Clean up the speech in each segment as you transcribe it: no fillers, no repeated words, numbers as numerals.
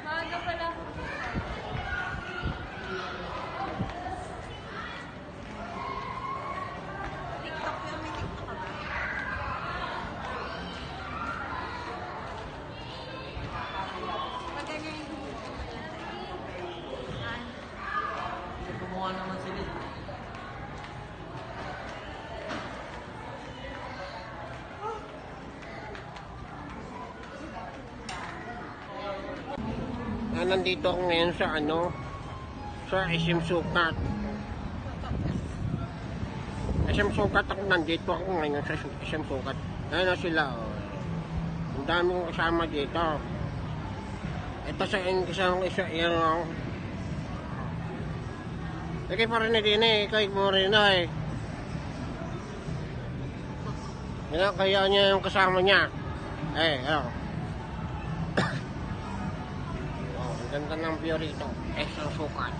Maaga pala. TikTok yun, may TikTok ka ba? Pag ganyan yung Gumawa naman sila. Nandito ako ngayon sa sa SM Sukat. SM Sukat ako, nandito ako ngayon sa SM Sukat. Ayan na sila, oh. Ang daming kasama dito. Ito sa kasama isa, yan, oh. Ikaw pa rin na din eh, ikaw mo rin na eh. Kaya niya yung kasama niya. Oh. Ganda ng view rito, SM Sukat.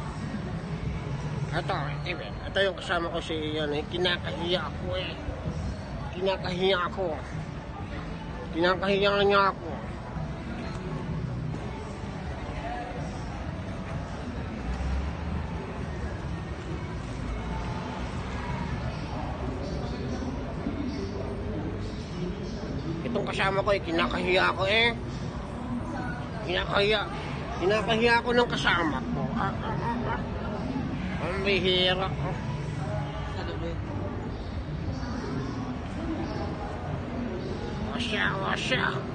Ito yung kasama ko si Ian eh. Kinakahiya ako eh. Kinakahiya ako. Kinakahiya niya ako. Itong kasama ko eh, kinakahiya ako eh. Kinakahiya ako ng kasama ko. Ang bihira ko. Ano ba? Wasya.